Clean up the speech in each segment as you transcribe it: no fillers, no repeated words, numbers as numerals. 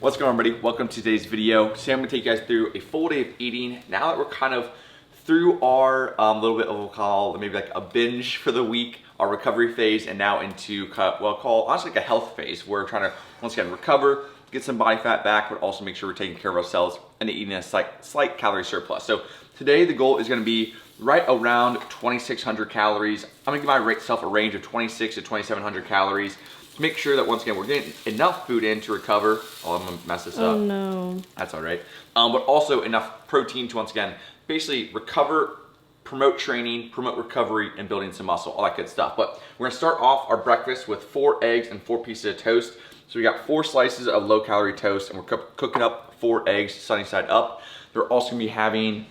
What's going on, everybody? Welcome to today's video. Today I'm going to take you guys through a full day of eating. Now that we're kind of through our little bit of what we'll call maybe like a binge for the week, our recovery phase, and now into what I'll call honestly like a health phase. Where we're trying to once again recover, get some body fat back, but also make sure we're taking care of ourselves and eating a slight calorie surplus. So today the goal is going to be right around 2,600 calories. I'm going to give myself a range of 2,600 to 2,700 calories. To make sure that once again we're getting enough food in to recover. Oh, I'm gonna mess this up. Oh no. That's all right. But also enough protein to once again basically recover, promote training, promote recovery, and building some muscle, all that good stuff. But we're gonna start off our breakfast with 4 eggs and 4 pieces of toast. So we got 4 slices of low-calorie toast, and we're cooking up 4 eggs sunny side up. They're also gonna be having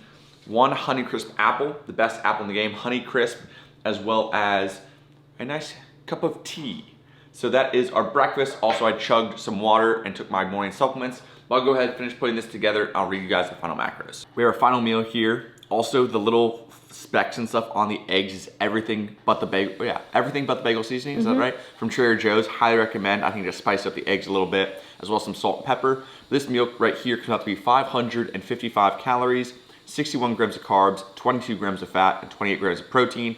1 Honeycrisp apple, the best apple in the game, Honeycrisp, as well as a nice cup of tea. So that is our breakfast. Also, I chugged some water and took my morning supplements. But I'll go ahead and finish putting this together. I'll read you guys the final macros. We have our final meal here. Also, the little specks and stuff on the eggs is everything but the bagel. Oh yeah, everything but the bagel seasoning. Is that right? From Trader Joe's. Highly recommend. I think just spice up the eggs a little bit, as well as some salt and pepper. This meal right here comes out to be 555 calories, 61 grams of carbs, 22 grams of fat, and 28 grams of protein.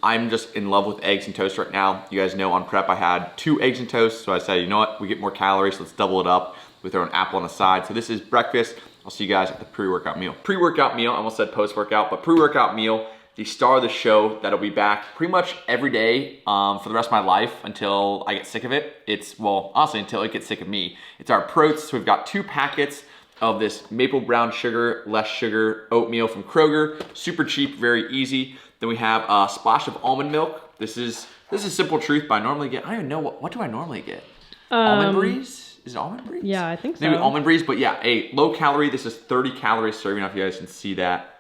I'm just in love with eggs and toast right now. You guys know on prep I had 2 eggs and toast, so I said, you know what, we get more calories, let's double it up. We throw an apple on the side. So this is breakfast. I'll see you guys at the pre-workout meal. Pre-workout meal, I almost said post-workout, but pre-workout meal, the star of the show that'll be back pretty much every day for the rest of my life until I get sick of it. Well, honestly, until it gets sick of me. It's our Protein. So we've got 2 packets of this maple brown sugar, less sugar oatmeal from Kroger. Super cheap, very easy. Then we have a splash of almond milk. This is Simple Truth, but I normally get, I don't even know, what do I normally get? Almond Breeze? Is it Almond Breeze? Yeah, I think so. Maybe Almond Breeze, but yeah, a low calorie. This is 30 calories serving, if you guys can see that.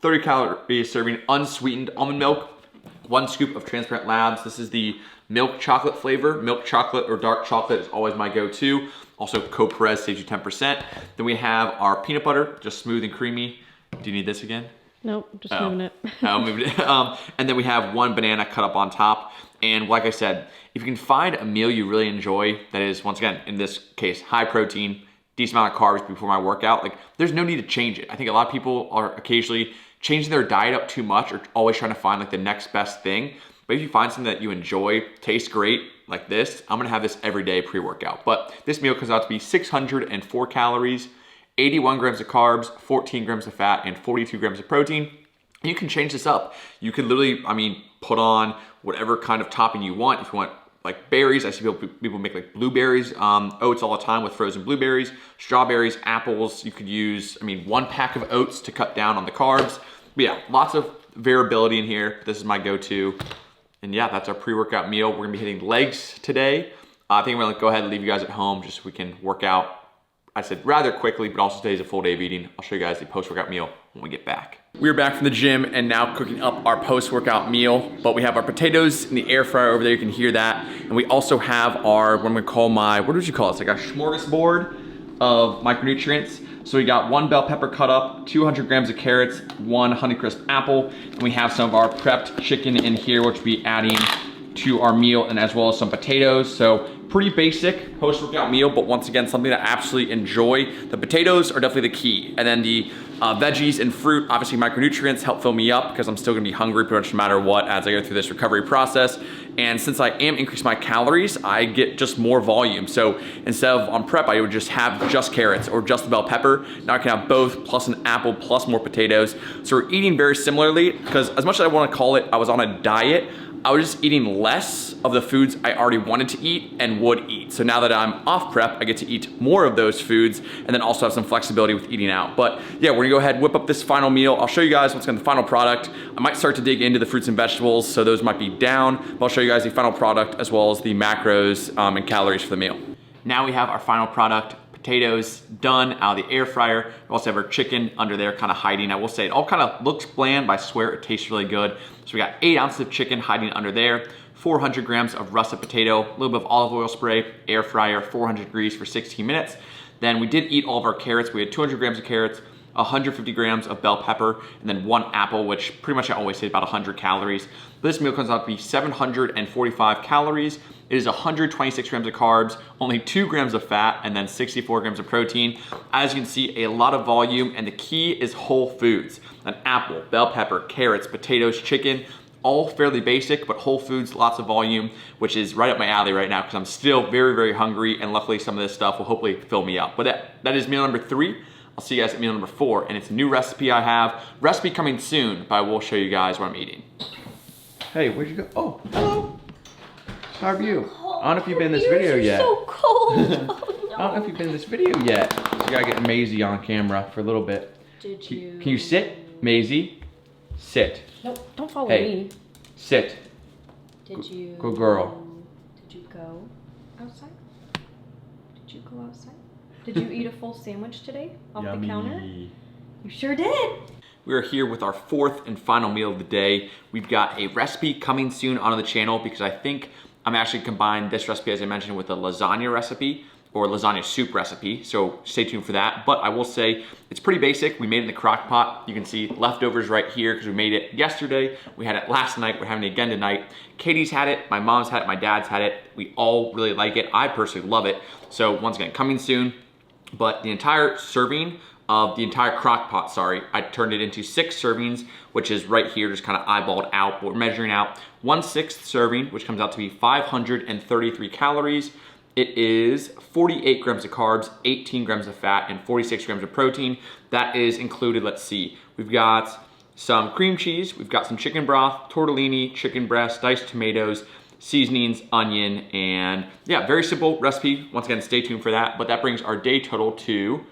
30 calories serving, unsweetened almond milk. 1 scoop of Transparent Labs. This is the milk chocolate flavor. Milk chocolate or dark chocolate is always my go-to. Also, Perez saves you 10%. Then we have our peanut butter, just smooth and creamy. Do you need this again? Nope, just moving it. Moving it. And then we have 1 banana cut up on top. And like I said, if you can find a meal you really enjoy that is, once again, in this case, high protein, decent amount of carbs before my workout, like there's no need to change it. I think a lot of people are occasionally changing their diet up too much or always trying to find like the next best thing. But if you find something that you enjoy, tastes great, like this, I'm gonna have this every day pre-workout. But this meal comes out to be 604 calories, 81 grams of carbs, 14 grams of fat, and 42 grams of protein. You can change this up. You can literally, put on whatever kind of topping you want. If you want like berries, I see people make like blueberries, oats all the time with frozen blueberries, strawberries, apples. You could use, 1 pack of oats to cut down on the carbs. But yeah, lots of variability in here. This is my go-to. And yeah, that's our pre-workout meal. We're gonna be hitting legs today. I think I'm gonna go ahead and leave you guys at home just so we can work out. I said rather quickly, but also today's a full day of eating. I'll show you guys the post-workout meal when we get back. We're back from the gym and now cooking up our post-workout meal, but we have our potatoes in the air fryer over there. You can hear that. And we also have our, what I'm gonna call what would you call it? It's like a smorgasbord of micronutrients. So we got 1 bell pepper cut up, 200 grams of carrots, 1 Honeycrisp apple, and we have some of our prepped chicken in here, which we'll be adding to our meal, and as well as some potatoes. So pretty basic post-workout meal, but once again, something that I absolutely enjoy. The potatoes are definitely the key. And then the veggies and fruit, obviously micronutrients help fill me up because I'm still gonna be hungry pretty much no matter what as I go through this recovery process. And since I am increasing my calories, I get just more volume. So instead of on prep, I would just have just carrots or just the bell pepper. Now I can have both, plus an apple, plus more potatoes. So we're eating very similarly because as much as I wanna call it, I was on a diet, I was just eating less of the foods I already wanted to eat and would eat. So now that I'm off prep, I get to eat more of those foods and then also have some flexibility with eating out. But yeah, we're gonna go ahead and whip up this final meal. I'll show you guys what's in the final product. I might start to dig into the fruits and vegetables, so those might be down, but I'll show you guys the final product as well as the macros and calories for the meal. Now we have our final product. Potatoes done out of the air fryer. We also have our chicken under there kind of hiding. I will say it all kind of looks bland, but I swear it tastes really good. So we got 8 ounces of chicken hiding under there, 400 grams of russet potato, a little bit of olive oil spray, air fryer, 400 degrees for 16 minutes. Then we did eat all of our carrots. We had 200 grams of carrots, 150 grams of bell pepper, and then 1 apple, which pretty much I always say about 100 calories. This meal comes out to be 745 calories, It is 126 grams of carbs, only 2 grams of fat, and then 64 grams of protein. As you can see, a lot of volume, and the key is whole foods. An apple, bell pepper, carrots, potatoes, chicken, all fairly basic, but whole foods, lots of volume, which is right up my alley right now because I'm still very, very hungry, and luckily some of this stuff will hopefully fill me up. But that is meal number 3. I'll see you guys at meal number 4, and it's a new recipe I have. Recipe coming soon, but I will show you guys what I'm eating. Hey, where'd you go? Oh, hello. How are you? I don't know if you've been in this video yet. So cold. Oh, no. I don't know if you've been in this video yet. So you gotta get Maisie on camera for a little bit. Did you? Can you sit, Maisie? Sit. Nope, don't follow me. Sit. Did you? Good girl. Did you go outside? Did you go outside? Did you eat a full sandwich today off the counter? You sure did. We are here with our 4th and final meal of the day. We've got a recipe coming soon onto the channel because I think I'm actually combined this recipe, as I mentioned, with a lasagna recipe or lasagna soup recipe. So stay tuned for that. But I will say it's pretty basic. We made it in the crock pot. You can see leftovers right here because we made it yesterday. We had it last night. We're having it again tonight. Katie's had it. My mom's had it. My dad's had it. We all really like it. I personally love it. So once again, coming soon. But the entire serving of the entire crock pot, I turned it into 6 servings, which is right here, just kind of eyeballed out. But we're measuring out 1/6 serving, which comes out to be 533 calories. It is 48 grams of carbs, 18 grams of fat, and 46 grams of protein. That is included, let's see, we've got some cream cheese, we've got some chicken broth, tortellini, chicken breast, diced tomatoes, seasonings, onion, and yeah, very simple recipe. Once again, stay tuned for that. But that brings our day total to,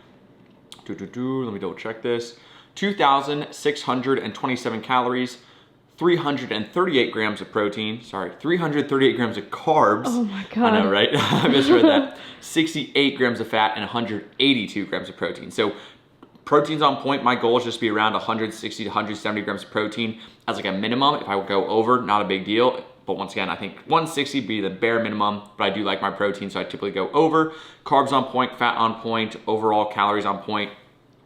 let me double check this, 2,627 calories, 338 grams of protein, 338 grams of carbs. Oh my God. I know, right? I misread that. 68 grams of fat and 182 grams of protein. So protein's on point. My goal is just to be around 160 to 170 grams of protein as like a minimum. If I would go over, not a big deal. But once again, I think 160 would be the bare minimum, but I do like my protein, so I typically go over. Carbs on point, fat on point, overall calories on point.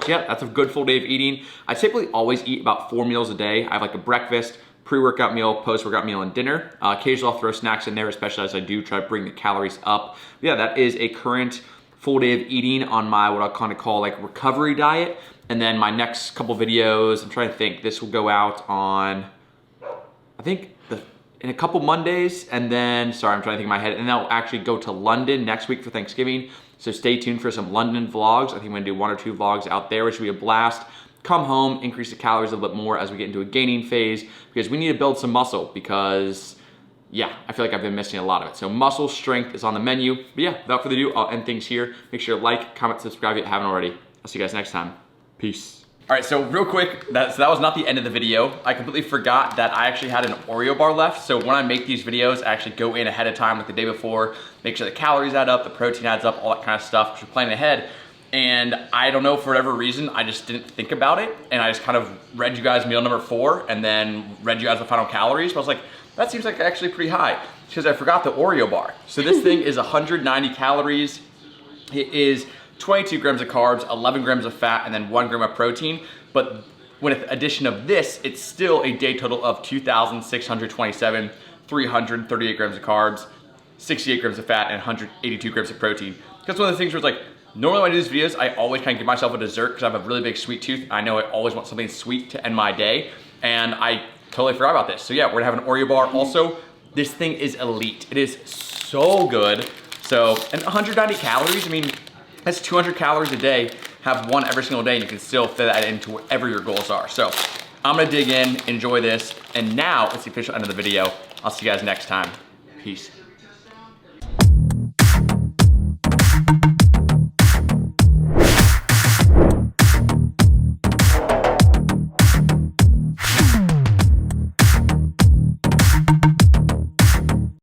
So yeah, that's a good full day of eating. I typically always eat about 4 meals a day. I have like a breakfast, pre-workout meal, post-workout meal, and dinner. Occasionally I'll throw snacks in there, especially as I do try to bring the calories up. But yeah, that is a current full day of eating on my, what I'll kind of call like recovery diet. And then my next couple videos, I'm trying to think, this will go out on, I think in a couple Mondays, and then, I'm trying to think in my head, and then I'll actually go to London next week for Thanksgiving. So stay tuned for some London vlogs. I think I'm gonna do 1 or 2 vlogs out there, which will be a blast. Come home, increase the calories a little bit more as we get into a gaining phase, because we need to build some muscle because, yeah, I feel like I've been missing a lot of it. So muscle strength is on the menu. But yeah, without further ado, I'll end things here. Make sure to like, comment, subscribe if you haven't already. I'll see you guys next time. Peace. All right, so real quick, that was not the end of the video. I completely forgot that I actually had an Oreo bar left. So when I make these videos, I actually go in ahead of time, like the day before, make sure the calories add up, the protein adds up, all that kind of stuff, because we're planning ahead. And I don't know, for whatever reason, I just didn't think about it. And I just kind of read you guys meal number 4 and then read you guys the final calories. But I was like, that seems like actually pretty high, because I forgot the Oreo bar. So this thing is 190 calories. It is 22 grams of carbs, 11 grams of fat, and then 1 gram of protein. But with addition of this, it's still a day total of 2,627, 338 grams of carbs, 68 grams of fat, and 182 grams of protein. That's one of the things where it's like, normally when I do these videos, I always kind of give myself a dessert because I have a really big sweet tooth. I know I always want something sweet to end my day, and I totally forgot about this. So yeah, we're gonna have an Oreo bar. Also, this thing is elite. It is so good. So, and 190 calories, I mean, that's 200 calories a day. Have one every single day, and you can still fit that into whatever your goals are. So I'm gonna dig in, enjoy this, and now it's the official end of the video. I'll see you guys next time. Peace.